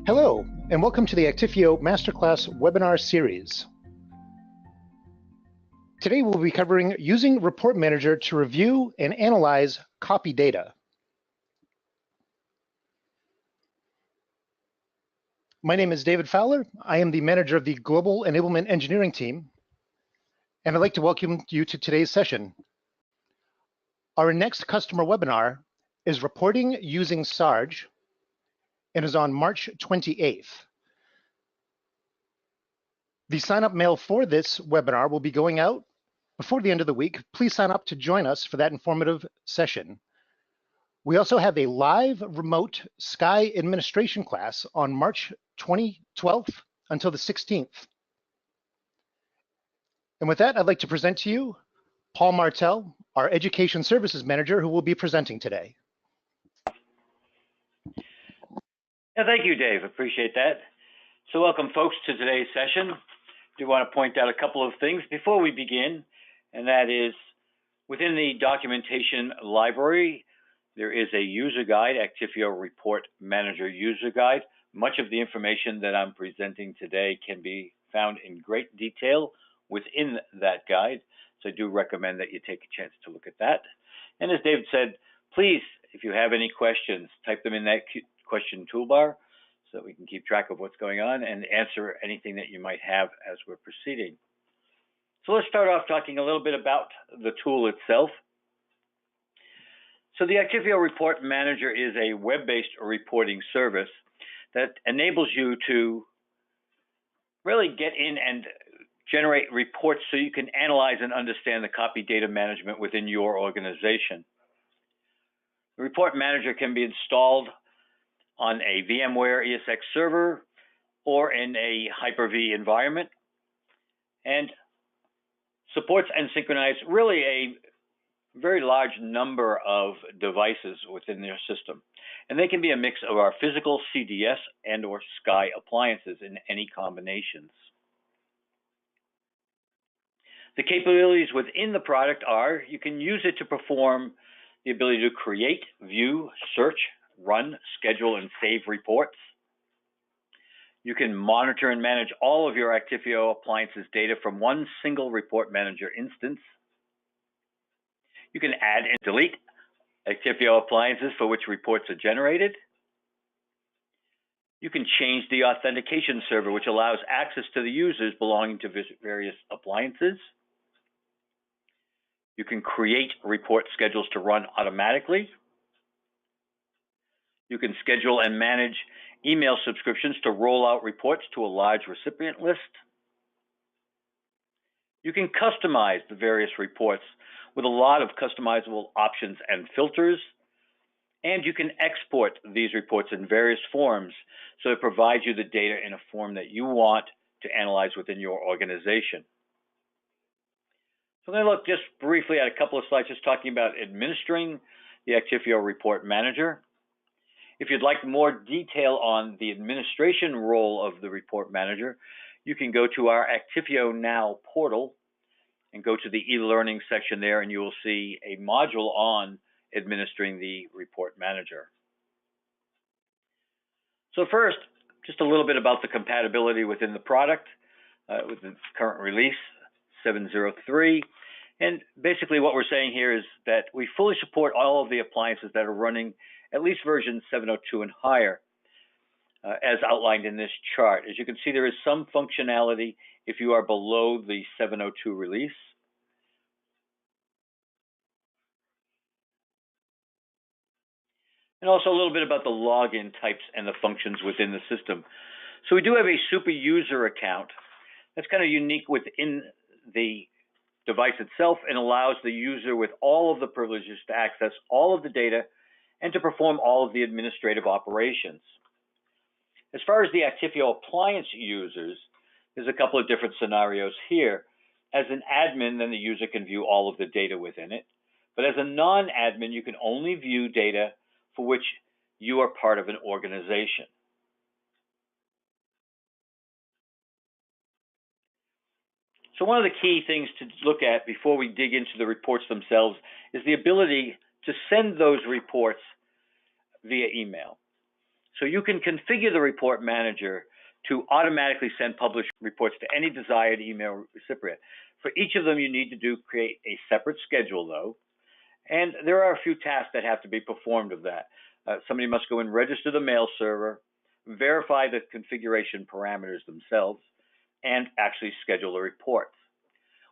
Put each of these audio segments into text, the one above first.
Hello, and welcome to the Actifio Masterclass webinar series. Today we'll be covering using Report Manager to review and analyze copy data. My name is David Fowler. I am the manager of the Global Enablement Engineering team, and I'd like to welcome you to today's session. Our next customer webinar is Reporting Using Sarge and is on March 28th. The sign-up mail for this webinar will be going out before the end of the week. Please sign up to join us for that informative session. We also have a live remote Sky administration class on March 12th until the 16th. And with that, I'd like to present to you Paul Martell, our Education Services Manager, who will be presenting today. Yeah, thank you, Dave. Appreciate that. So welcome, folks, to today's session. I do want to point out a couple of things before we begin, and that is within the documentation library, there is a user guide, Actifio Report Manager user guide. Much of the information that I'm presenting today can be found in great detail within that guide. So I do recommend that you take a chance to look at that. And as David said, please, if you have any questions, type them in that question toolbar so that we can keep track of what's going on and answer anything that you might have as we're proceeding. So let's start off talking a little bit about the tool itself. So the Actifio Report Manager is a web-based reporting service that enables you to really get in and generate reports so you can analyze and understand the copy data management within your organization. The Report Manager can be installed on a VMware ESX server or in a Hyper-V environment, and supports and synchronizes really a very large number of devices within their system. And they can be a mix of our physical CDS and or Sky appliances in any combinations. The capabilities within the product are, you can use it to perform the ability to create, view, search, run, schedule, and save reports. You can monitor and manage all of your Actifio appliances data from one single Report Manager instance. You can add and delete Actifio appliances for which reports are generated. You can change the authentication server, which allows access to the users belonging to various appliances. You can create report schedules to run automatically. You can schedule and manage email subscriptions to roll out reports to a large recipient list. You can customize the various reports with a lot of customizable options and filters. And you can export these reports in various forms so it provides you the data in a form that you want to analyze within your organization. So I'm going to look just briefly at a couple of slides just talking about administering the Actifio Report Manager. If you'd like more detail on the administration role of the Report Manager, you can go to our Actifio Now portal and go to the e-learning section there, and you will see a module on administering the Report Manager. So first, just a little bit about the compatibility within the product with the current release 7.03. And basically what we're saying here is that we fully support all of the appliances that are running at least version 7.02 and higher, as outlined in this chart. As you can see, there is some functionality if you are below the 7.02 release. And also a little bit about the login types and the functions within the system. So we do have a super user account that's kind of unique within the device itself and allows the user with all of the privileges to access all of the data and to perform all of the administrative operations. As far as the Actifio appliance users, there's a couple of different scenarios here. As an admin, then the user can view all of the data within it. But as a non-admin, you can only view data for which you are part of an organization. So one of the key things to look at before we dig into the reports themselves is the ability to send those reports via email. So you can configure the report manager to automatically send published reports to any desired email recipient. For each of them, you need to create a separate schedule, though, and there are a few tasks that have to be performed of that. Somebody must go and register the mail server, verify the configuration parameters themselves, and actually schedule the reports.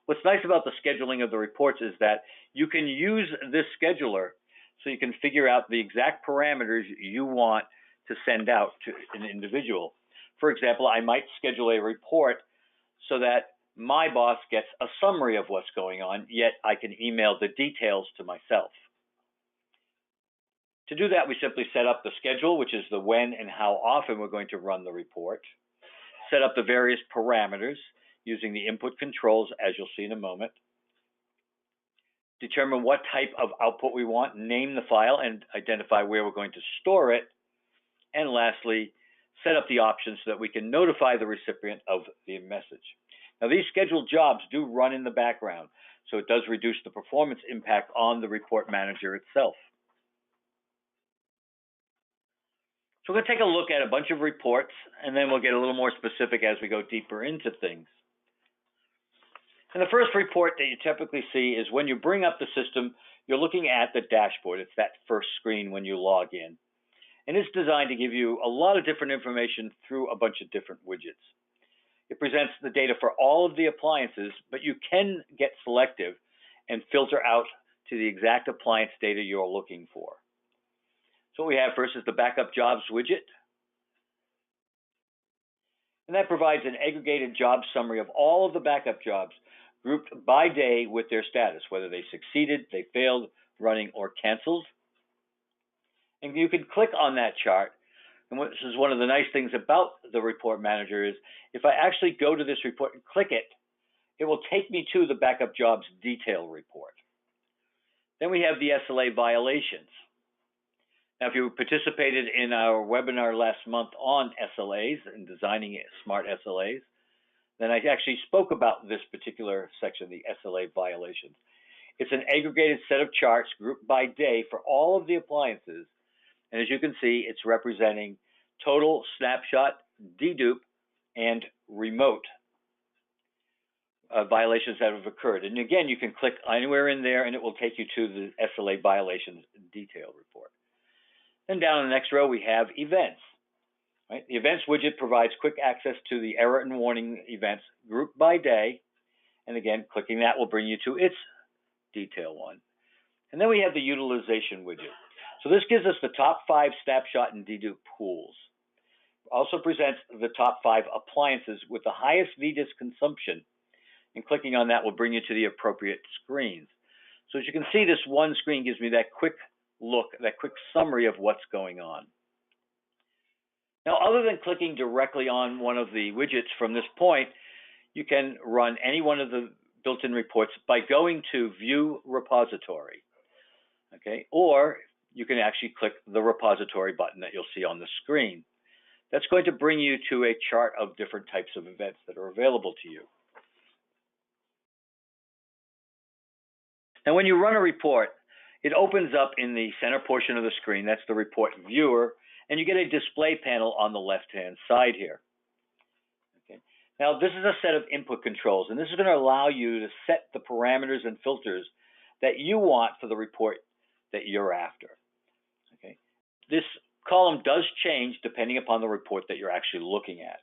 What's nice about the scheduling of the reports is that you can use this scheduler so you can figure out the exact parameters you want to send out to an individual. For example, I might schedule a report so that my boss gets a summary of what's going on, yet I can email the details to myself. To do that, we simply set up the schedule, which is the when and how often we're going to run the report, set up the various parameters using the input controls, as you'll see in a moment, determine what type of output we want, name the file, and identify where we're going to store it, and lastly, set up the options so that we can notify the recipient of the message. Now, these scheduled jobs do run in the background, so it does reduce the performance impact on the report manager itself. So we're going to take a look at a bunch of reports, and then we'll get a little more specific as we go deeper into things. And the first report that you typically see is when you bring up the system, you're looking at the dashboard. It's that first screen when you log in. And it's designed to give you a lot of different information through a bunch of different widgets. It presents the data for all of the appliances, but you can get selective and filter out to the exact appliance data you're looking for. So what we have first is the backup jobs widget. And that provides an aggregated job summary of all of the backup jobs grouped by day with their status, whether they succeeded, they failed, running, or canceled. And you can click on that chart. And this is one of the nice things about the report manager is if I actually go to this report and click it, it will take me to the backup jobs detail report. Then we have the SLA violations. Now, if you participated in our webinar last month on SLAs and designing smart SLAs, then I actually spoke about this particular section, the SLA violations. It's an aggregated set of charts grouped by day for all of the appliances. And as you can see, it's representing total, snapshot, dedup, and remote violations that have occurred. And again, you can click anywhere in there and it will take you to the SLA violations detail report. Then down in the next row, we have events. Right? The events widget provides quick access to the error and warning events grouped by day. And again, clicking that will bring you to its detail one. And then we have the utilization widget. So this gives us the top 5 snapshot and dedup pools. Also presents the top 5 appliances with the highest VDIS consumption. And clicking on that will bring you to the appropriate screens. So as you can see, this one screen gives me that quick look, that quick summary of what's going on. Now, other than clicking directly on one of the widgets from this point, you can run any one of the built-in reports by going to View Repository, okay? Or you can actually click the repository button that you'll see on the screen. That's going to bring you to a chart of different types of events that are available to you. Now, when you run a report, it opens up in the center portion of the screen. That's the report viewer, and you get a display panel on the left-hand side here. Okay. Now, this is a set of input controls, and this is going to allow you to set the parameters and filters that you want for the report that you're after. Okay. This column does change depending upon the report that you're actually looking at.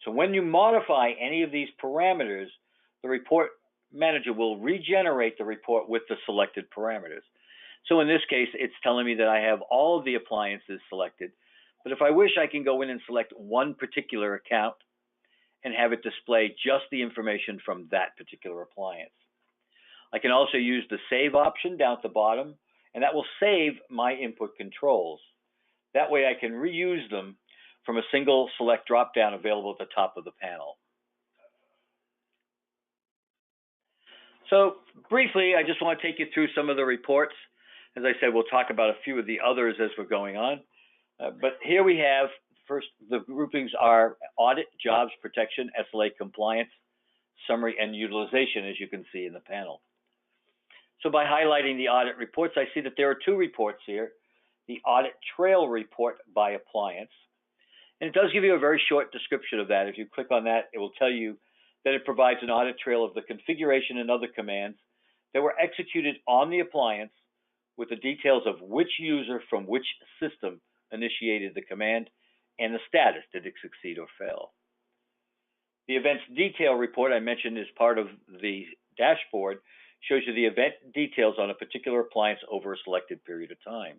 So when you modify any of these parameters, the report manager will regenerate the report with the selected parameters. So in this case, it's telling me that I have all of the appliances selected, but if I wish, I can go in and select one particular account and have it display just the information from that particular appliance. I can also use the save option down at the bottom, and that will save my input controls. That way I can reuse them from a single select drop-down available at the top of the panel. So briefly, I just want to take you through some of the reports. As I said, we'll talk about a few of the others as we're going on. But here we have, first, the groupings are Audit, Jobs, Protection, SLA Compliance, Summary, and Utilization, as you can see in the panel. So by highlighting the audit reports, I see that there are 2 reports here. the Audit Trail Report by Appliance. And it does give you a very short description of that. If you click on that, it will tell you that it provides an audit trail of the configuration and other commands that were executed on the appliance with the details of which user from which system initiated the command and the status, did it succeed or fail. The events detail report I mentioned is part of the dashboard, shows you the event details on a particular appliance over a selected period of time.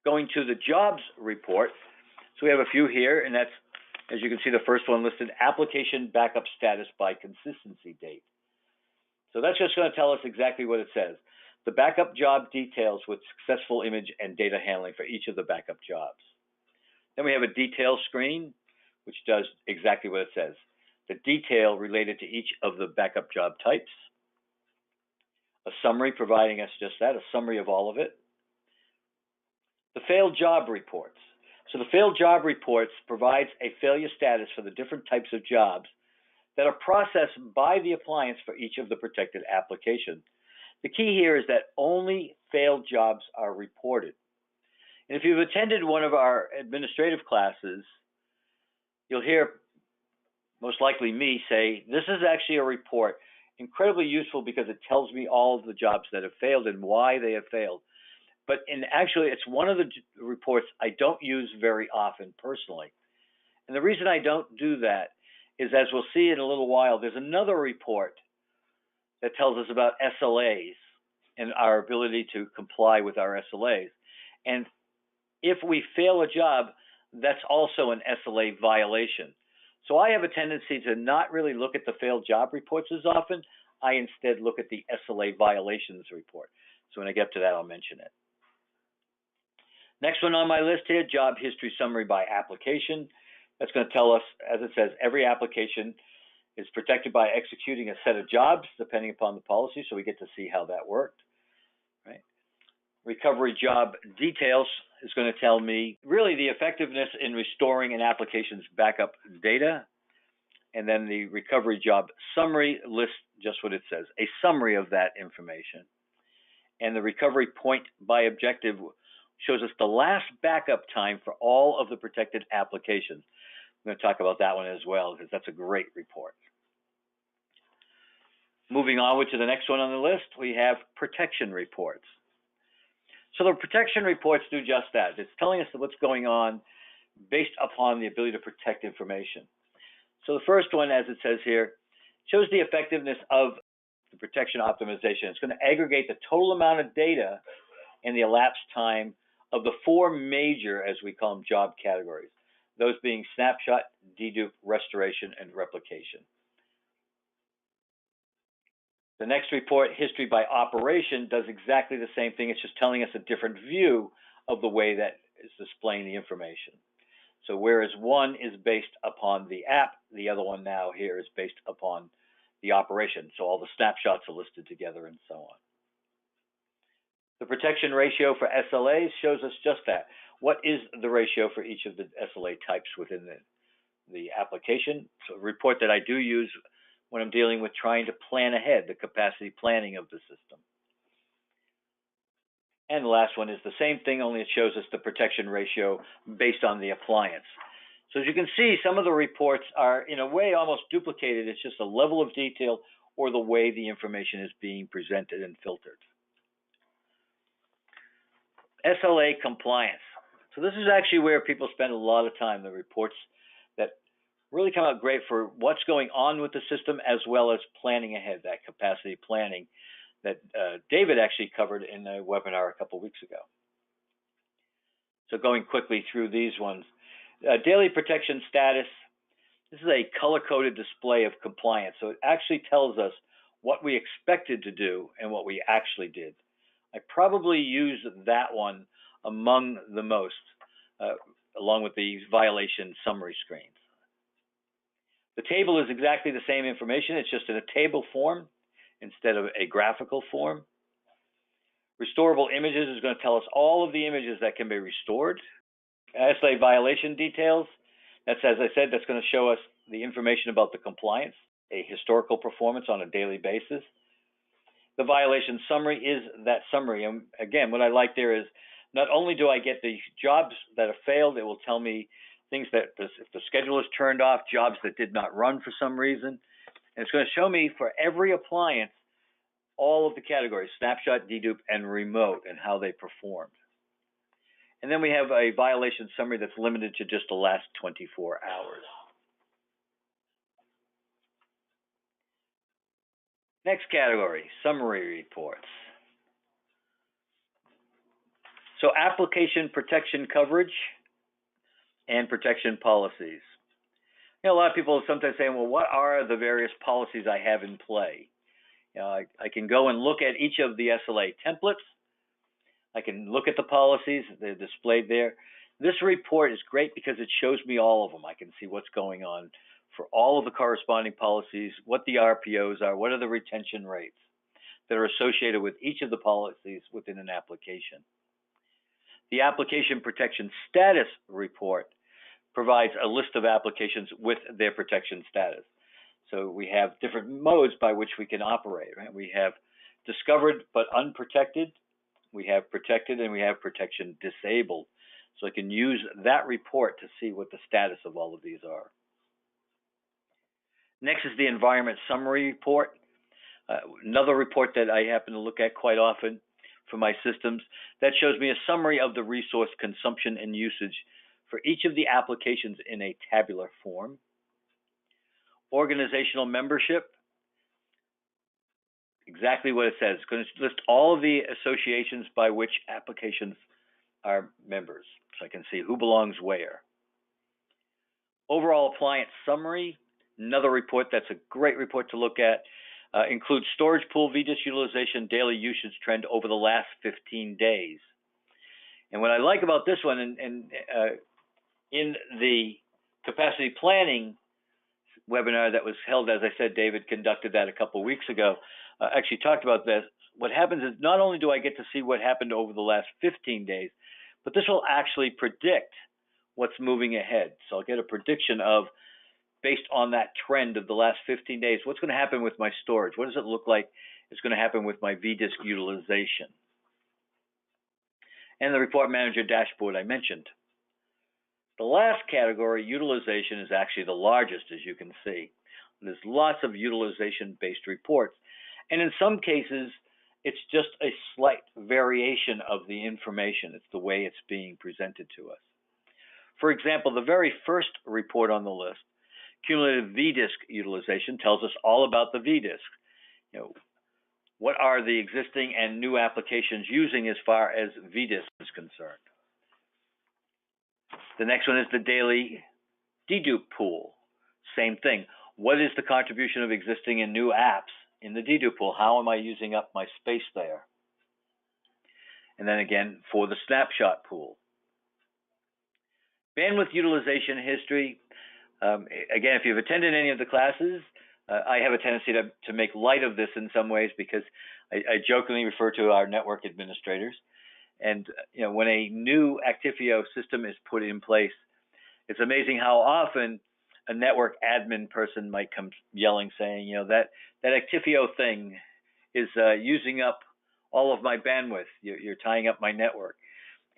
Going to the jobs report, so we have a few here, and that's, as you can see, the first one listed, application backup status by consistency date. So that's just going to tell us exactly what it says. The backup job details with successful image and data handling for each of the backup jobs. Then we have a detail screen, which does exactly what it says. The detail related to each of the backup job types. A summary providing us just that, a summary of all of it. The failed job reports. So the failed job reports provides a failure status for the different types of jobs that are processed by the appliance for each of the protected applications. The key here is that only failed jobs are reported. And if you've attended one of our administrative classes, you'll hear most likely me say, this is actually a report, incredibly useful because it tells me all of the jobs that have failed and why they have failed. But actually, it's one of the reports I don't use very often personally. And the reason I don't do that is, as we'll see in a little while, there's another report that tells us about SLAs and our ability to comply with our SLAs. And if we fail a job, that's also an SLA violation. So I have a tendency to not really look at the failed job reports as often. I instead look at the SLA violations report. So when I get to that, I'll mention it. Next one on my list here, job history summary by application. That's going to tell us, as it says, every application is protected by executing a set of jobs depending upon the policy, so we get to see how that worked. Right? Recovery job details is going to tell me really the effectiveness in restoring an application's backup data. And then the recovery job summary lists just what it says, a summary of that information. And the recovery point by objective shows us the last backup time for all of the protected applications. I'm going to talk about that one as well because that's a great report. Moving onward to the next one on the list, we have protection reports. So the protection reports do just that. It's telling us what's going on based upon the ability to protect information. So the first one, as it says here, shows the effectiveness of the protection optimization. It's going to aggregate the total amount of data and the elapsed time of the four major, as we call them, job categories, those being snapshot, dedup, restoration, and replication. The next report, history by operation, does exactly the same thing. It's just telling us a different view of the way that is displaying the information. So whereas one is based upon the app, the other one now here is based upon the operation. So all the snapshots are listed together and so on. The protection ratio for SLAs shows us just that. What is the ratio for each of the SLA types within the application? So a report that I do use when I'm dealing with trying to plan ahead, the capacity planning of the system. And the last one is the same thing, only it shows us the protection ratio based on the appliance. So as you can see, some of the reports are in a way almost duplicated. It's just a level of detail or the way the information is being presented and filtered. SLA compliance. So this is actually where people spend a lot of time, the reports that really come out great for what's going on with the system as well as planning ahead, that capacity planning that David actually covered in a webinar a couple of weeks ago. So going quickly through these ones. Daily protection status. This is a color-coded display of compliance. So it actually tells us what we expected to do and what we actually did. I probably use that one among the most, along with the violation summary screens. The table is exactly the same information. It's just in a table form instead of a graphical form. Restorable images is going to tell us all of the images that can be restored. SLA violation details, that's, as I said, that's going to show us the information about the compliance, a historical performance on a daily basis. The violation summary is that summary. And again, what I like there is not only do I get the jobs that have failed, it will tell me things that if the schedule is turned off, jobs that did not run for some reason. And it's going to show me for every appliance all of the categories, snapshot, dedupe, and remote, and how they performed. And then we have a violation summary that's limited to just the last 24 hours. Next category, summary reports. So application protection coverage and protection policies. You know, a lot of people sometimes say, well, what are the various policies I have in play? You know, I can go and look at each of the SLA templates. I can look at the policies, they're displayed there. This report is great because it shows me all of them. I can see what's going on for all of the corresponding policies, what the RPOs are, what are the retention rates that are associated with each of the policies within an application. The application protection status report provides a list of applications with their protection status. So we have different modes by which we can operate, right? We have discovered but unprotected, we have protected, and we have protection disabled. So I can use that report to see what the status of all of these are. Next is the environment summary report. Another report that I happen to look at quite often for my systems that shows me a summary of the resource consumption and usage for each of the applications in a tabular form. Organizational membership, exactly what it says. It's going to list all of the associations by which applications are members, so I can see who belongs where. Overall appliance summary, another report that's a great report to look at, includes storage pool VDIS utilization daily usage trend over the last 15 days. And what I like about this one, in the capacity planning webinar that was held, as I said, David conducted that a couple of weeks ago, actually talked about this. What happens is not only do I get to see what happened over the last 15 days, but this will actually predict what's moving ahead. So I'll get a prediction of, based on that trend of the last 15 days, what's going to happen with my storage? What does it look like it's going to happen with my VDIS utilization? And the Report Manager dashboard I mentioned. The last category, utilization, is actually the largest, as you can see. There's lots of utilization-based reports. And in some cases, it's just a slight variation of the information. It's the way it's being presented to us. For example, the very first report on the list, Cumulative VDIS utilization, tells us all about the VDIS. You know, what are the existing and new applications using as far as VDIS is concerned? The next one is the daily dedupe pool. Same thing. What is the contribution of existing and new apps in the dedupe pool? How am I using up my space there? And then again, for the snapshot pool. Bandwidth utilization history. Again, if you've attended any of the classes, I have a tendency to make light of this in some ways because I jokingly refer to our network administrators. And you know, when a new Actifio system is put in place, it's amazing how often a network admin person might come yelling, saying, you know, that Actifio thing is using up all of my bandwidth. You're tying up my network.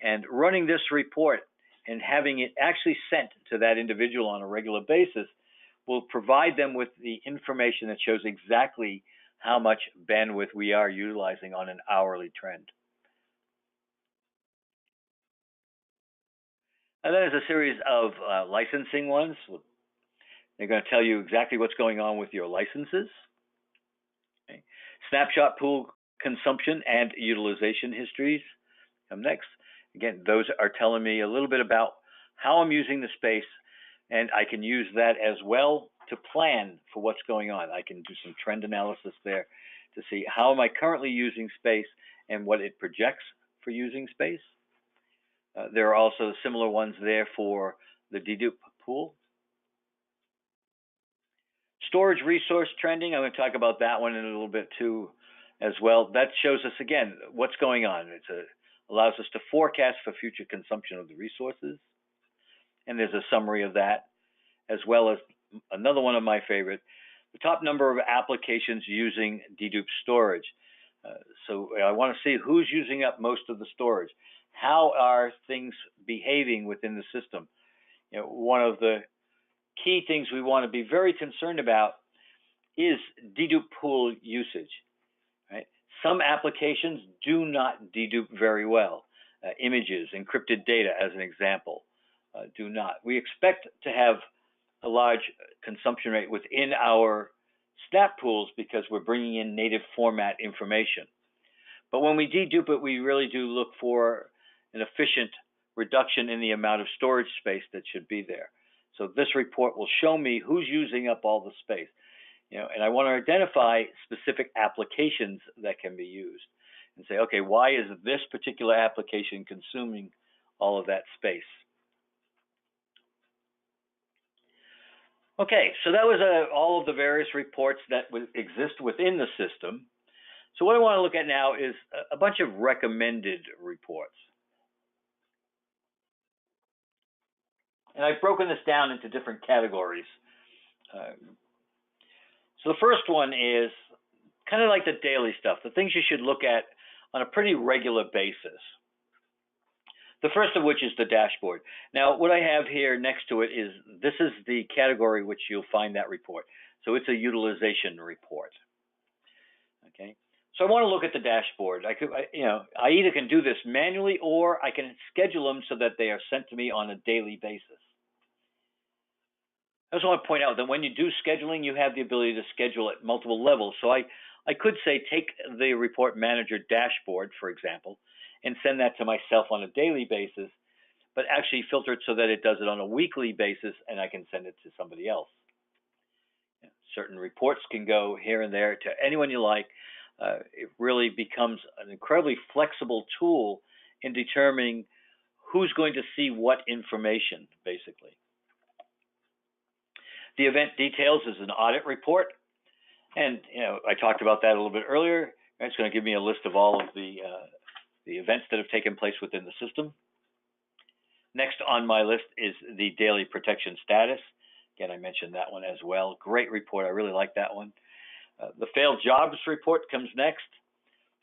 And running this report and having it actually sent to that individual on a regular basis will provide them with the information that shows exactly how much bandwidth we are utilizing on an hourly trend. And then there's a series of licensing ones. They're going to tell you exactly what's going on with your licenses. Okay. Snapshot pool consumption and utilization histories come next. Again, those are telling me a little bit about how I'm using the space, and I can use that as well to plan for what's going on. I can do some trend analysis there to see how am I currently using space and what it projects for using space. There are also similar ones there for the dedupe pool. Storage resource trending, I'm going to talk about that one in a little bit too as well. That shows us, again, what's going on. It allows us to forecast for future consumption of the resources. And there's a summary of that, as well as another one of my favorite, the top number of applications using dedupe storage. So I want to see who's using up most of the storage. How are things behaving within the system? One of the key things we want to be very concerned about is dedupe pool usage. Right? Some applications do not dedupe very well. Images, encrypted data, as an example, do not. We expect to have a large consumption rate within our snap pools because we're bringing in native format information. But when we dedupe it, we really do look for an efficient reduction in the amount of storage space that should be there. So this report will show me who's using up all the space. And I want to identify specific applications that can be used and say, okay, why is this particular application consuming all of that space? Okay, so that was all of the various reports that exist within the system. So what I want to look at now is a bunch of recommended reports. And I've broken this down into different categories. So the first one is kind of like the daily stuff, the things you should look at on a pretty regular basis. The first of which is the dashboard. Now, what I have here next to it is, this is the category which you'll find that report. So it's a utilization report. Okay. So I want to look at the dashboard. I either can do this manually or I can schedule them so that they are sent to me on a daily basis. I also want to point out that when you do scheduling, you have the ability to schedule at multiple levels. So I could say, take the Report Manager dashboard, for example, and send that to myself on a daily basis, but actually filter it so that it does it on a weekly basis and I can send it to somebody else. Certain reports can go here and there to anyone you like. It really becomes an incredibly flexible tool in determining who's going to see what information, basically. The event details is an audit report. And I talked about that a little bit earlier. It's going to give me a list of all of the events that have taken place within the system. Next on my list is the daily protection status. Again, I mentioned that one as well. Great report. I really like that one. The failed jobs report comes next.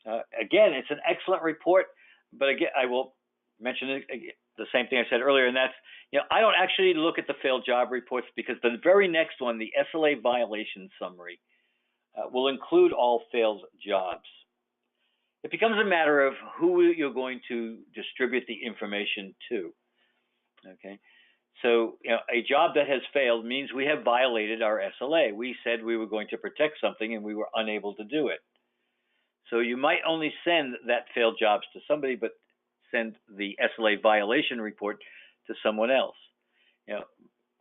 Again, it's an excellent report, but again, I will mention the same thing I said earlier, and that's, I don't actually look at the failed job reports because the very next one, the SLA Violation Summary, will include all failed jobs. It becomes a matter of who you're going to distribute the information to. Okay, so a job that has failed means we have violated our SLA. We said we were going to protect something and we were unable to do it. So you might only send that failed jobs to somebody, but send the SLA violation report to someone else.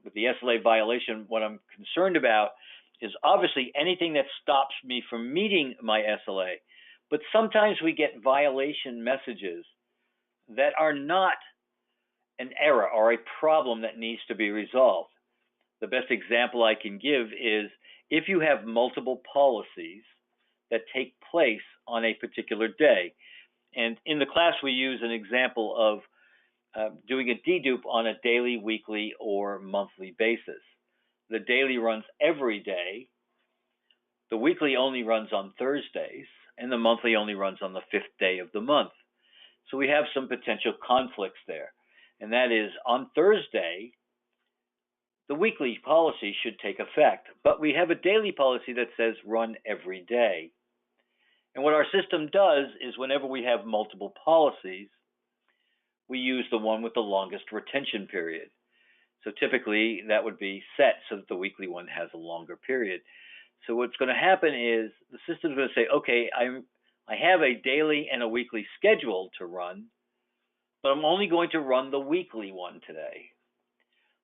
With the SLA violation, what I'm concerned about is obviously anything that stops me from meeting my SLA. But sometimes we get violation messages that are not an error or a problem that needs to be resolved. The best example I can give is if you have multiple policies that take place on a particular day. And in the class, we use an example of doing a dedupe on a daily, weekly, or monthly basis. The daily runs every day. The weekly only runs on Thursdays, and the monthly only runs on the 5th day of the month. So we have some potential conflicts there. And that is, on Thursday, the weekly policy should take effect, but we have a daily policy that says run every day. And what our system does is whenever we have multiple policies, we use the one with the longest retention period. So typically that would be set so that the weekly one has a longer period. So what's going to happen is the system is going to say, okay, I have a daily and a weekly schedule to run, but I'm only going to run the weekly one today.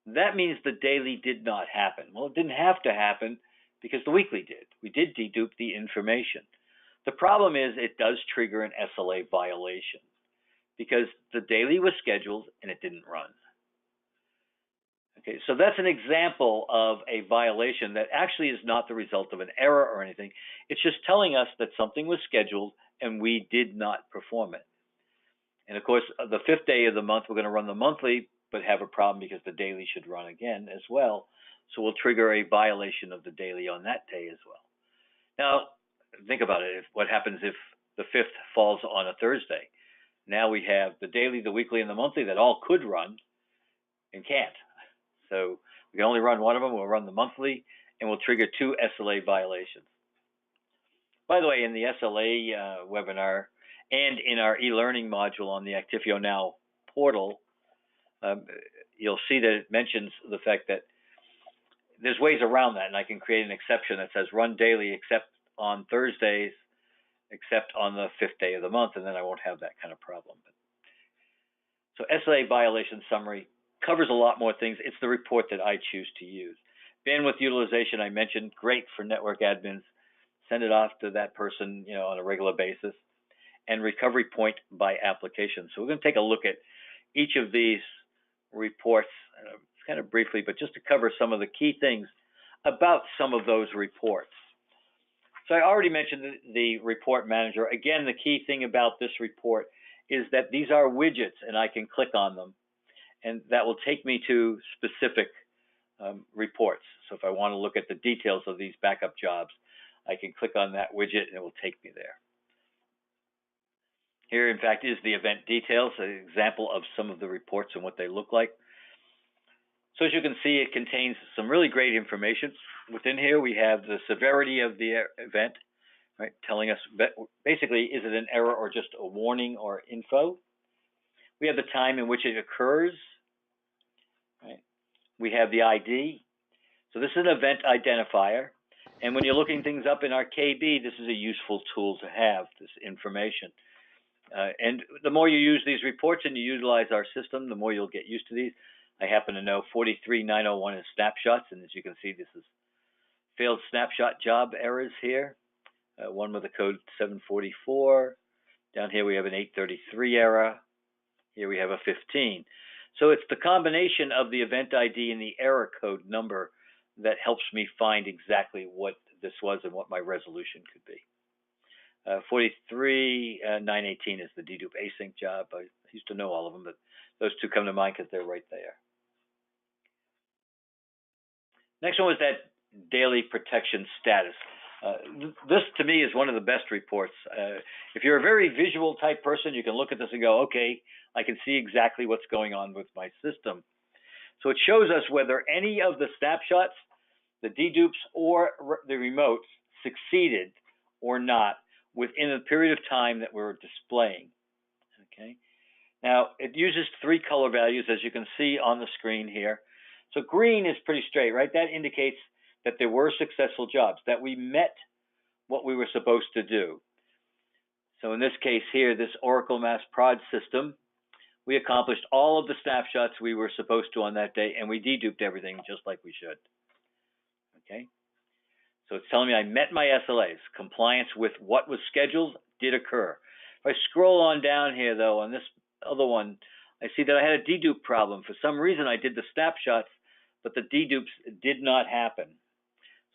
That means the daily did not happen. Well, it didn't have to happen because the weekly did. We did dedupe the information. The problem is it does trigger an SLA violation because the daily was scheduled and it didn't run. Okay, so that's an example of a violation that actually is not the result of an error or anything. It's just telling us that something was scheduled and we did not perform it. And of course, the 5th day of the month, we're going to run the monthly, but have a problem because the daily should run again as well. So we'll trigger a violation of the daily on that day as well. Now, think about it. What happens if the 5th falls on a Thursday. Now we have the daily, the weekly, and the monthly that all could run and can't. So we can only run one of them. We'll run the monthly, and we'll trigger 2 SLA violations. By the way, in the SLA webinar and in our e-learning module on the Actifio Now portal, you'll see that it mentions the fact that there's ways around that, and I can create an exception that says run daily except on Thursdays, except on the 5th day of the month, and then I won't have that kind of problem. So SLA Violation Summary covers a lot more things. It's the report that I choose to use. Bandwidth utilization, I mentioned, great for network admins. Send it off to that person, on a regular basis. And recovery point by application. So we're going to take a look at each of these reports kind of briefly, but just to cover some of the key things about some of those reports. So I already mentioned the Report Manager. Again, the key thing about this report is that these are widgets, and I can click on them, and that will take me to specific reports. So if I want to look at the details of these backup jobs, I can click on that widget, and it will take me there. Here, in fact, is the event details, an example of some of the reports and what they look like. So as you can see, it contains some really great information. Within here, we have the severity of the event, right, telling us basically, is it an error or just a warning or info? We have the time in which it occurs, right? We have the ID. So this is an event identifier. And when you're looking things up in our KB, this is a useful tool to have, this information. And the more you use these reports and you utilize our system, the more you'll get used to these. I happen to know 43901 is snapshots, and as you can see, this is failed snapshot job errors here. One with the code 744. Down here we have an 833 error. Here we have a 15. So it's the combination of the event ID and the error code number that helps me find exactly what this was and what my resolution could be. 43918 is the Dedup async job. I used to know all of them, but those two come to mind because they're right there. Next one was that daily protection status. This, to me, is one of the best reports. If you're a very visual type person, you can look at this and go, okay, I can see exactly what's going on with my system. So it shows us whether any of the snapshots, the dedups, or the remotes succeeded or not within a period of time that we're displaying. Okay. Now, it uses 3 color values, as you can see on the screen here. So green is pretty straight, right? That indicates that there were successful jobs, that we met what we were supposed to do. So in this case here, this Oracle Mass Prod system, we accomplished all of the snapshots we were supposed to on that day, and we deduped everything just like we should. Okay. So it's telling me I met my SLAs. Compliance with what was scheduled did occur. If I scroll on down here, though, on this other one, I see that I had a dedupe problem. For some reason, I did the snapshots, but the dedupes did not happen.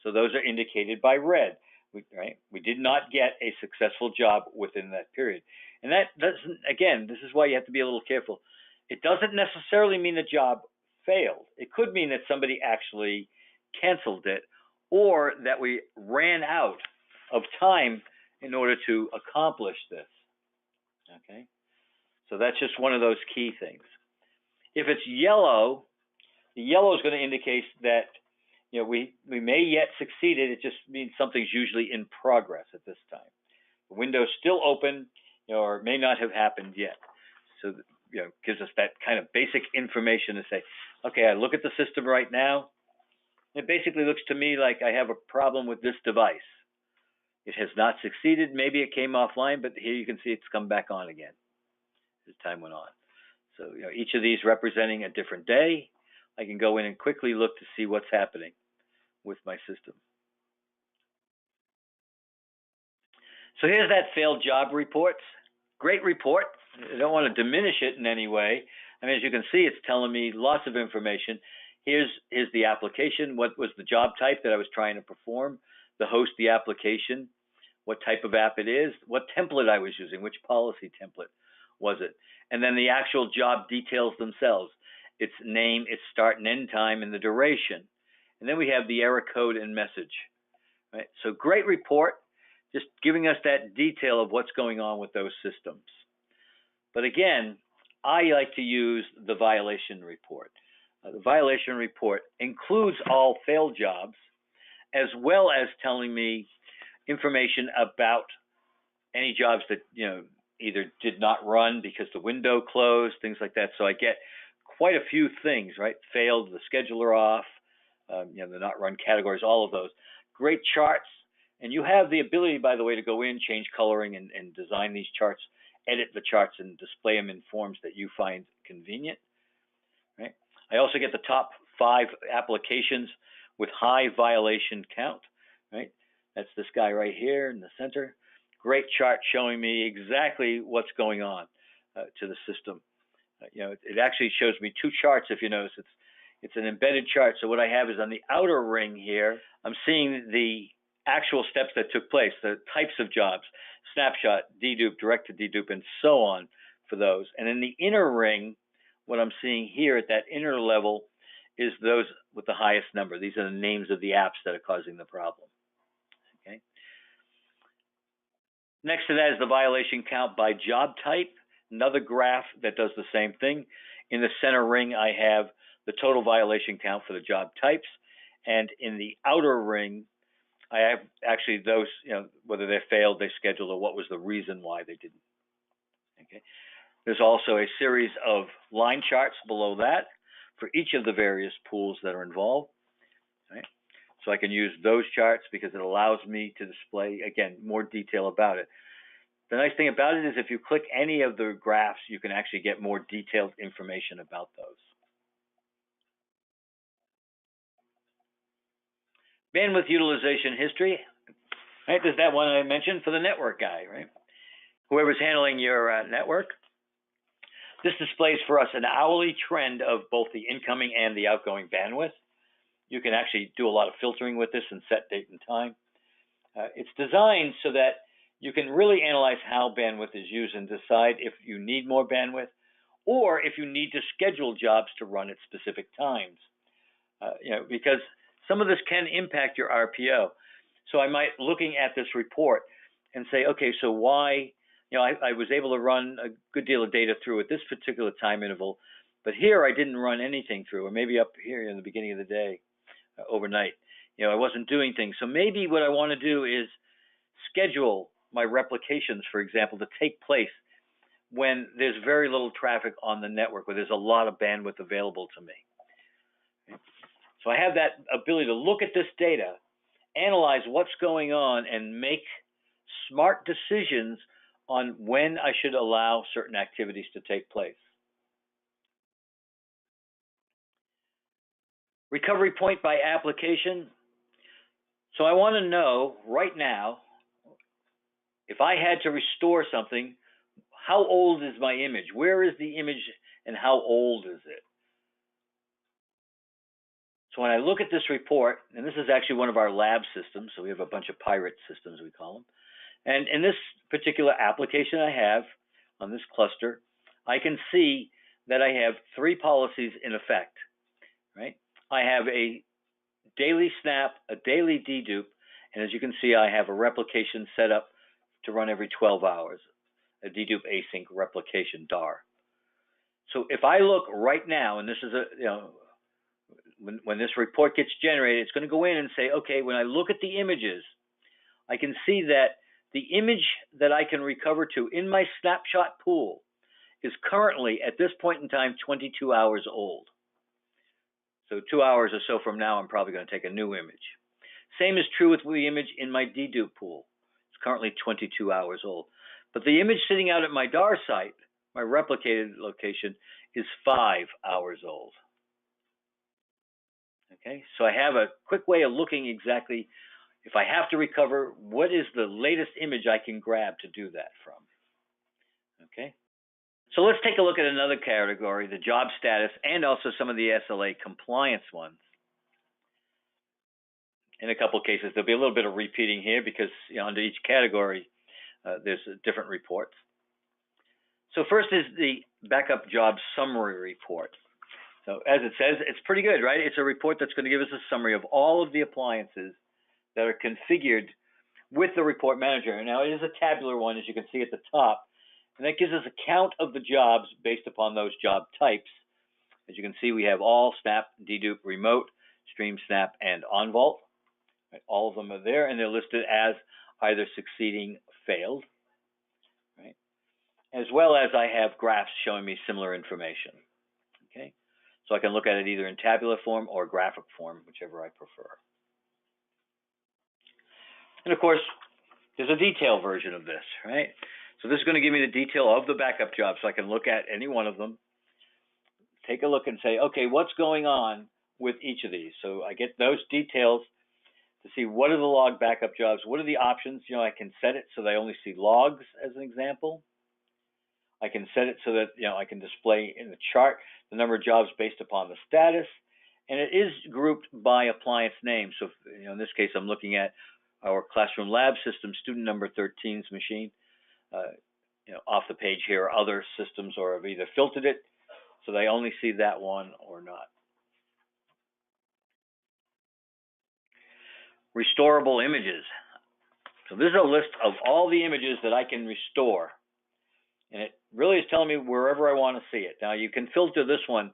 So those are indicated by red. We did not get a successful job within that period. And that doesn't, again, this is why you have to be a little careful. It doesn't necessarily mean the job failed. It could mean that somebody actually canceled it, or that we ran out of time in order to accomplish this. Okay, so that's just one of those key things. If it's yellow, the yellow is going to indicate that we may yet succeed. It just means something's usually in progress at this time. The window's still open, or may not have happened yet. So gives us that kind of basic information to say, okay, I look at the system right now. It basically looks to me like I have a problem with this device. It has not succeeded. Maybe it came offline, but here you can see it's come back on again as time went on. So each of these representing a different day, I can go in and quickly look to see what's happening with my system. So here's that failed job report. Great report. I don't want to diminish it in any way. I mean, as you can see, it's telling me lots of information. Here's the application. What was the job type that I was trying to perform? The host, the application, what type of app it is, what template I was using, which policy template was it, and then the actual job details themselves, its name, its start and end time, and the duration. And then we have the error code and message. Right? So great report. just giving us that detail of what's going on with those systems. But again, I like to use the violation report. The violation report includes all failed jobs, as well as telling me information about any jobs that either did not run because the window closed, things like that. So I get quite a few things, right? Failed, the scheduler off, the not run categories, all of those. Great charts. And you have the ability, by the way, to go in, change coloring, and design these charts, edit the charts, and display them in forms that you find convenient, right? I also get the top 5 applications with high violation count, right? That's this guy right here in the center. Great chart showing me exactly what's going on to the system. It actually shows me 2 charts. If you notice, it's an embedded chart. So what I have is on the outer ring here, I'm seeing the actual steps that took place, the types of jobs, Snapshot, Dedup, direct to Dedup, and so on for those. And in the inner ring, what I'm seeing here at that inner level is those with the highest number. These are the names of the apps that are causing the problem. Okay. Next to that is the violation count by job type, another graph that does the same thing. In the center ring, I have the total violation count for the job types. And in the outer ring, I have actually those, whether they failed, they scheduled, or what was the reason why they didn't. Okay. There's also a series of line charts below that for each of the various pools that are involved. Right? So I can use those charts because it allows me to display, again, more detail about it. The nice thing about it is if you click any of the graphs, you can actually get more detailed information about those. Bandwidth utilization history, right? There's that one I mentioned for the network guy, right? Whoever's handling your network. This displays for us an hourly trend of both the incoming and the outgoing bandwidth. You can actually do a lot of filtering with this and set date and time. It's designed so that you can really analyze how bandwidth is used and decide if you need more bandwidth or if you need to schedule jobs to run at specific times. Because some of this can impact your RPO. So I might, looking at this report and say, okay, so why, I was able to run a good deal of data through at this particular time interval, but here I didn't run anything through, or maybe up here in the beginning of the day, overnight, I wasn't doing things. So maybe what I want to do is schedule my replications, for example, to take place when there's very little traffic on the network, where there's a lot of bandwidth available to me. So I have that ability to look at this data, analyze what's going on, and make smart decisions on when I should allow certain activities to take place. Recovery point by application. So I want to know right now, if I had to restore something, how old is my image? Where is the image and how old is it? So when I look at this report, and this is actually one of our lab systems, so we have a bunch of pirate systems, we call them. And in this particular application I have on this cluster, I can see that I have 3 policies in effect, right? I have a daily snap, a daily dedupe, and as you can see, I have a replication set up to run every 12 hours, a dedupe async replication DAR. So if I look right now, and this is when this report gets generated, it's going to go in and say, okay, when I look at the images, I can see that the image that I can recover to in my snapshot pool is currently, at this point in time, 22 hours old. So 2 hours or so from now, I'm probably going to take a new image. Same is true with the image in my dedupe pool. It's currently 22 hours old. But the image sitting out at my DAR site, my replicated location, is 5 hours old. Okay, so I have a quick way of looking exactly, if I have to recover, what is the latest image I can grab to do that from? Okay, so let's take a look at another category, the job status, and also some of the SLA compliance ones. In a couple of cases, there'll be a little bit of repeating here because under each category, there's different reports. So first is the backup job summary report. So as it says, it's pretty good, right? It's a report that's going to give us a summary of all of the appliances that are configured with the report manager. Now, it is a tabular one, as you can see at the top, and that gives us a count of the jobs based upon those job types. As you can see, we have all, Snap, Dedup, Remote, Stream, Snap, and OnVault. Right? All of them are there, and they're listed as either succeeding, failed, right? As well as I have graphs showing me similar information. Okay, so I can look at it either in tabular form or graphic form, whichever I prefer. And of course, there's a detailed version of this, right? So this is going to give me the detail of the backup job, so I can look at any one of them, take a look and say, okay, what's going on with each of these? So I get those details to see what are the log backup jobs, what are the options. You know, I can set it so that I only see logs as an example. I can set it so that, you know, I can display in the chart the number of jobs based upon the status, and it is grouped by appliance name. So, you know, in this case, I'm looking at our classroom lab system, student number 13's machine. You know, off the page here are other systems, or I've either filtered it so they only see that one or not. Restorable images. So this is a list of all the images that I can restore. And it really is telling me wherever I want to see it. Now, you can filter this one.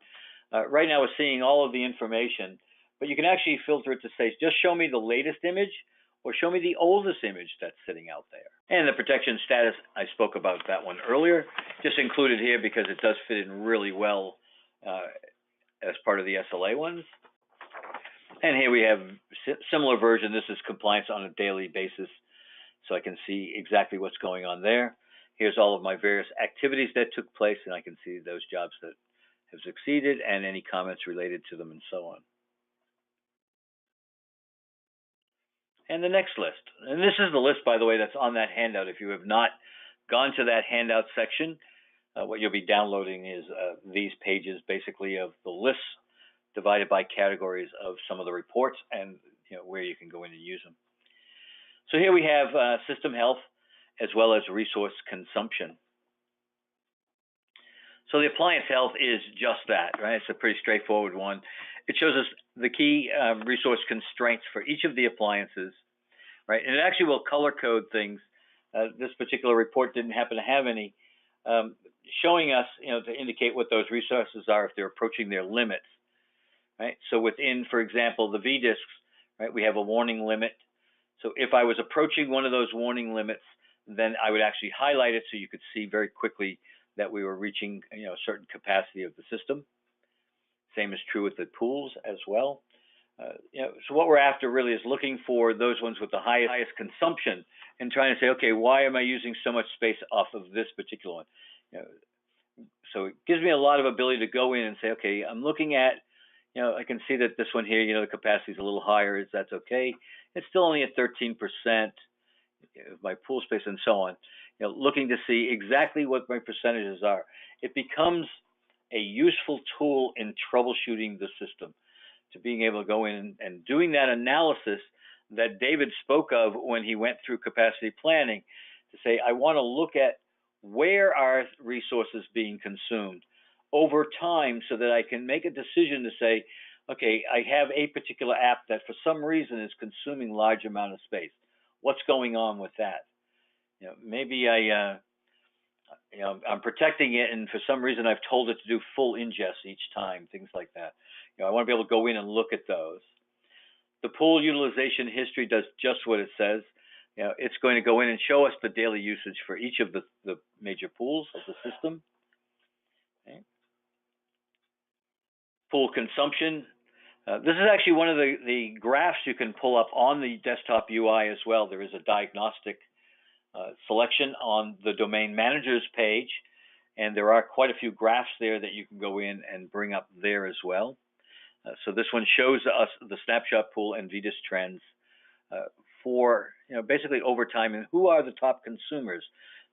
Right now, we're seeing all of the information, but you can actually filter it to say, just show me the latest image or show me the oldest image that's sitting out there. And the protection status, I spoke about that one earlier, just included here because it does fit in really well as part of the SLA ones. And here we have similar version. This is compliance on a daily basis, so I can see exactly what's going on there. Here's all of my various activities that took place, and I can see those jobs that have succeeded and any comments related to them and so on. And the next list. And this is the list, by the way, that's on that handout. If you have not gone to that handout section, what you'll be downloading is these pages, basically, of the lists divided by categories of some of the reports and, you know, where you can go in and use them. So here we have system health as well as resource consumption. So the appliance health is just that, right? It's a pretty straightforward one. It shows us the key resource constraints for each of the appliances, right? And it actually will color code things. This particular report didn't happen to have any, showing us, you know, to indicate what those resources are if they're approaching their limits, right? So within, for example, the V-disks, right, we have a warning limit. So if I was approaching one of those warning limits, then I would actually highlight it so you could see very quickly that we were reaching, you know, a certain capacity of the system. Same is true with the pools as well. You know, so what we're after really is looking for those ones with the highest consumption and trying to say, okay, why am I using so much space off of this particular one? You know, so it gives me a lot of ability to go in and say, okay, I'm looking at, you know, I can see that this one here, you know, the capacity is a little higher. That's okay. It's still only at 13% of my pool space and so on. You know, looking to see exactly what my percentages are. It becomes a useful tool in troubleshooting the system, to being able to go in and doing that analysis that David spoke of when he went through capacity planning, to say, I want to look at where are resources being consumed over time so that I can make a decision to say, okay, I have a particular app that for some reason is consuming large amount of space. What's going on with that? You know, maybe you know, I'm protecting it, and for some reason I've told it to do full ingest each time, things like that. You know, I want to be able to go in and look at those. The pool utilization history does just what it says. You know, it's going to go in and show us the daily usage for each of the major pools of the system. Okay. Pool consumption. This is actually one of the graphs you can pull up on the desktop UI as well. There is a diagnostic selection on the domain managers page, and there are quite a few graphs there that you can go in and bring up there as well. So this one shows us the snapshot pool and VDIS trends for, you know, basically over time and who are the top consumers.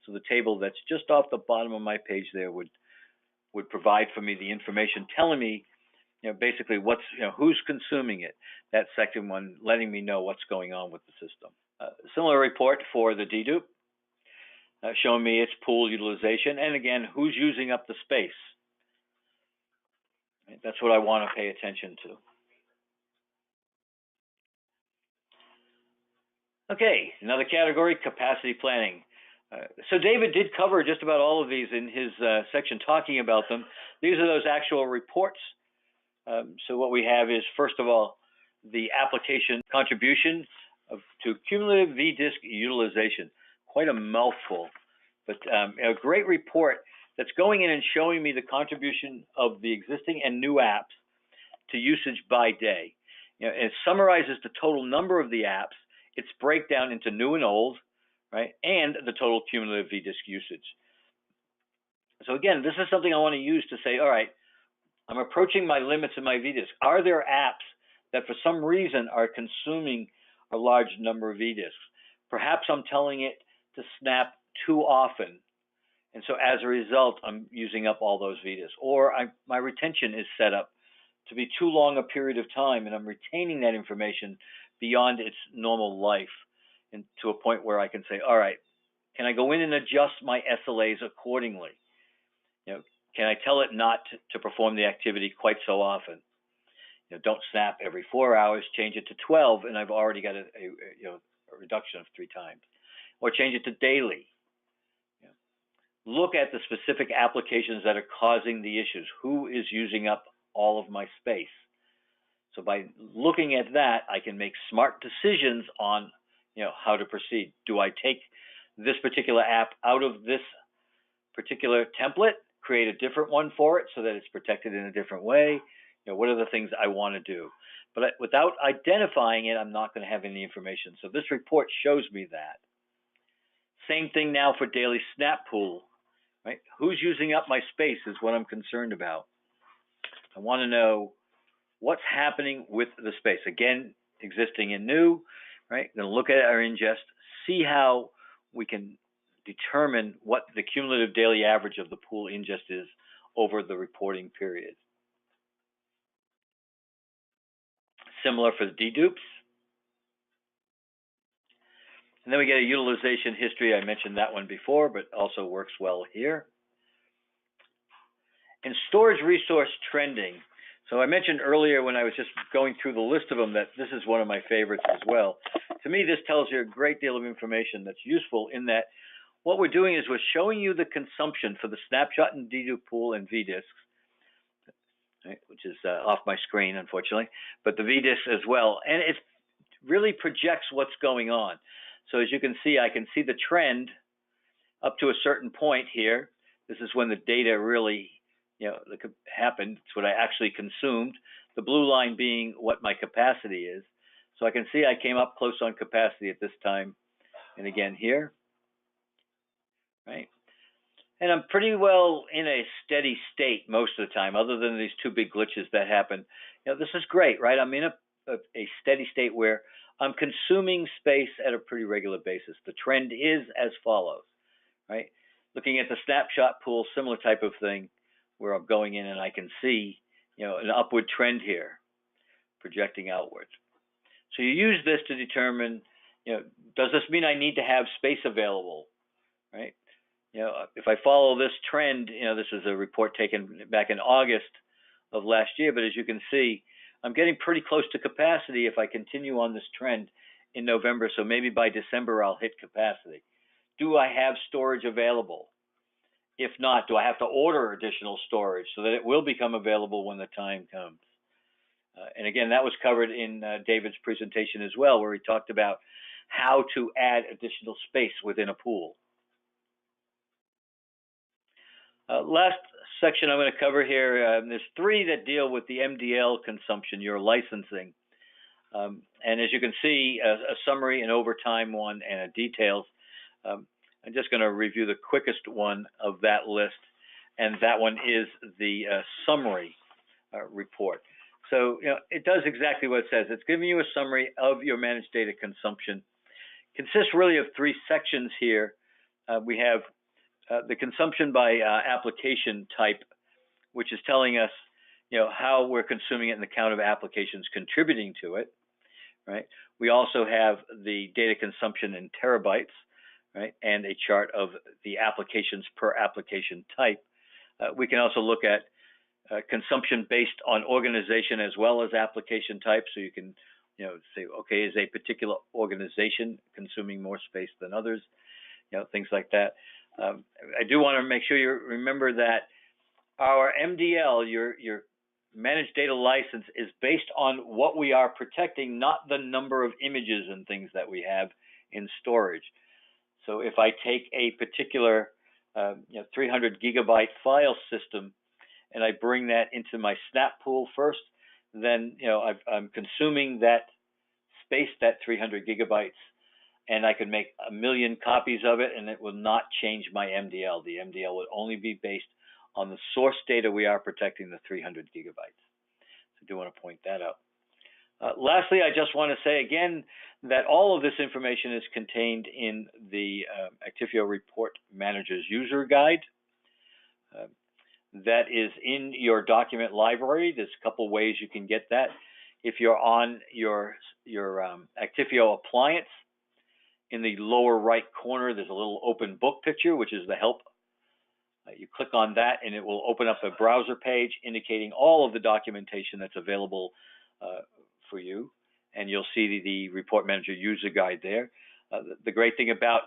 So the table that's just off the bottom of my page there would provide for me the information telling me, you know, basically what's, you know, who's consuming it. That second one letting me know what's going on with the system. Similar report for the Dedup, showing me its pool utilization, and again, who's using up the space. Right? That's what I want to pay attention to. Okay, another category, capacity planning. So David did cover just about all of these in his section talking about them. These are those actual reports. So what we have is, first of all, the application contribution to cumulative vDisk utilization. Quite a mouthful, but a great report that's going in and showing me the contribution of the existing and new apps to usage by day. It summarizes the total number of the apps, its breakdown into new and old, right, and the total cumulative vDisk usage. So again, this is something I want to use to say, all right, I'm approaching my limits in my vDisk. Are there apps that for some reason are consuming a large number of vDisks? Perhaps I'm telling it to snap too often, and so as a result, I'm using up all those vDisks. Or my retention is set up to be too long a period of time, and I'm retaining that information beyond its normal life, and to a point where I can say, all right, can I go in and adjust my SLAs accordingly? Can I tell it not to perform the activity quite so often? Don't snap every 4 hours, change it to 12, and I've already got a reduction of 3 times. Or change it to daily. Look at the specific applications that are causing the issues. Who is using up all of my space? So by looking at that, I can make smart decisions on how to proceed. Do I take this particular app out of this particular template, create a different one for it so that it's protected in a different way? What are the things I want to do? But without identifying it, I'm not going to have any information. So this report shows me that. Same thing now for daily snap pool, right? Who's using up my space is what I'm concerned about. I want to know what's happening with the space. Again, existing and new, right? Going to look at our ingest, see how we can determine what the cumulative daily average of the pool ingest is over the reporting period. Similar for the dedupes. And then we get a utilization history. I mentioned that one before, but also works well here. And storage resource trending. So I mentioned earlier when I was just going through the list of them that this is one of my favorites as well. To me, this tells you a great deal of information that's useful in that what we're doing is we're showing you the consumption for the snapshot and dedupe pool and vDisks, right, which is off my screen, unfortunately, but the vDisks as well. And it really projects what's going on. So as you can see, I can see the trend up to a certain point here. This is when the data really happened. It's what I actually consumed. The blue line being what my capacity is. So I can see I came up close on capacity at this time. And again here, right? And I'm pretty well in a steady state most of the time, other than these 2 big glitches that happen. This is great, right? I'm in a steady state where I'm consuming space at a pretty regular basis. The trend is as follows, right? Looking at the snapshot pool, similar type of thing, where I'm going in and I can see, an upward trend here, projecting outwards. So you use this to determine, does this mean I need to have space available, right? If I follow this trend, this is a report taken back in August of last year, but as you can see, I'm getting pretty close to capacity if I continue on this trend in November. So maybe by December, I'll hit capacity. Do I have storage available? If not, do I have to order additional storage so that it will become available when the time comes? And again, that was covered in David's presentation as well, where he talked about how to add additional space within a pool. Last section I'm going to cover here, there's 3 that deal with the MDL consumption, your licensing. And as you can see, a summary, an overtime one, and a details. I'm just going to review the quickest one of that list, and that one is the summary report. So it does exactly what it says. It's giving you a summary of your managed data consumption. It consists really of 3 sections here. We have the consumption by application type, which is telling us how we're consuming it and the count of applications contributing to it, right? We also have the data consumption in terabytes, right, and a chart of the applications per application type. We can also look at consumption based on organization as well as application type, so you can say, okay, is a particular organization consuming more space than others? Things like that. I do want to make sure you remember that our MDL, your managed data license, is based on what we are protecting, not the number of images and things that we have in storage. So if I take a particular 300 gigabyte file system and I bring that into my Snap pool first, then I'm consuming that space, that 300 gigabytes, and I can make 1 million copies of it, and it will not change my MDL. The MDL would only be based on the source data we are protecting, the 300 gigabytes. So I do want to point that out. Lastly, I just want to say again that all of this information is contained in the Actifio Report Manager's user guide. That is in your document library. There's a couple ways you can get that. If you're on your Actifio Appliance, in the lower right corner, there's a little open book picture, which is the help. You click on that, and it will open up a browser page indicating all of the documentation that's available for you. And you'll see the Report Manager user guide there. The great thing about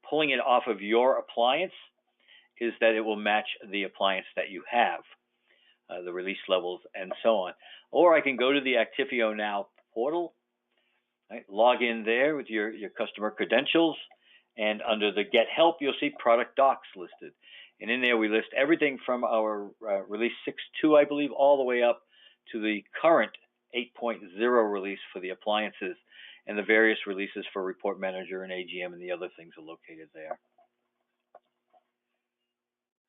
pulling it off of your appliance is that it will match the appliance that you have, the release levels and so on. Or I can go to the Actifio Now portal, right, log in there with your customer credentials, and under the Get Help, you'll see product docs listed. And in there, we list everything from our release 6.2, I believe, all the way up to the current 8.0 release for the appliances, and the various releases for Report Manager and AGM and the other things are located there.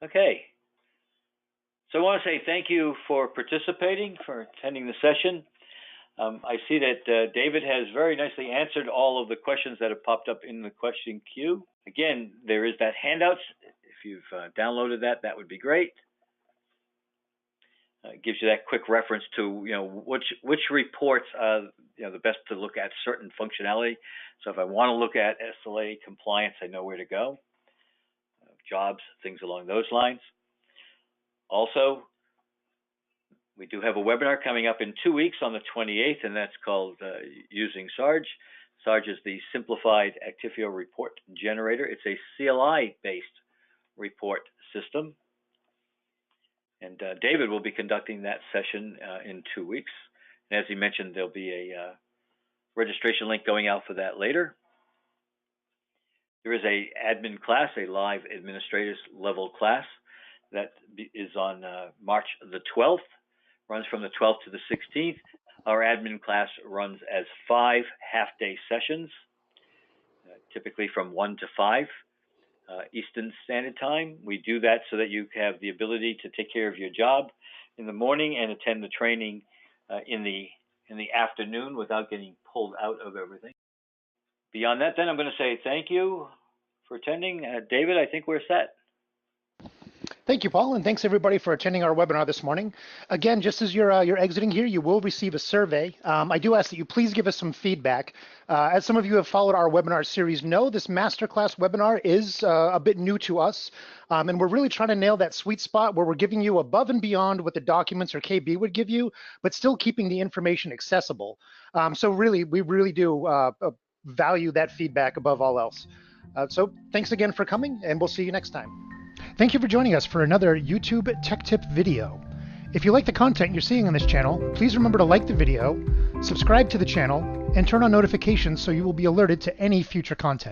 Okay. So I want to say thank you for participating, for attending the session. I see that David has very nicely answered all of the questions that have popped up in the question queue. Again, there is that handouts. If you've downloaded that, that would be great. It gives you that quick reference to which reports are the best to look at certain functionality. So if I want to look at SLA compliance, I know where to go. Jobs, things along those lines. Also, we do have a webinar coming up in 2 weeks on the 28th, and that's called Using Sarge. Sarge is the simplified Actifio report generator. It's a CLI-based report system. And David will be conducting that session in 2 weeks. And as he mentioned, there'll be a registration link going out for that later. There is a admin class, a live administrators level class that is on March the 12th, runs from the 12th to the 16th. Our admin class runs as 5 half-day sessions, typically from 1 to 5 Eastern Standard Time. We do that so that you have the ability to take care of your job in the morning and attend the training in the afternoon without getting pulled out of everything. Beyond that, then, I'm going to say thank you for attending. David, I think we're set. Thank you, Paul, and thanks everybody for attending our webinar this morning. Again, just as you're exiting here, you will receive a survey. I do ask that you please give us some feedback. As some of you have followed our webinar series know, this masterclass webinar is a bit new to us, and we're really trying to nail that sweet spot where we're giving you above and beyond what the documents or KB would give you, but still keeping the information accessible. So really, we really do value that feedback above all else. So thanks again for coming, and we'll see you next time. Thank you for joining us for another YouTube Tech Tip video. If you like the content you're seeing on this channel, please remember to like the video, subscribe to the channel, and turn on notifications so you will be alerted to any future content.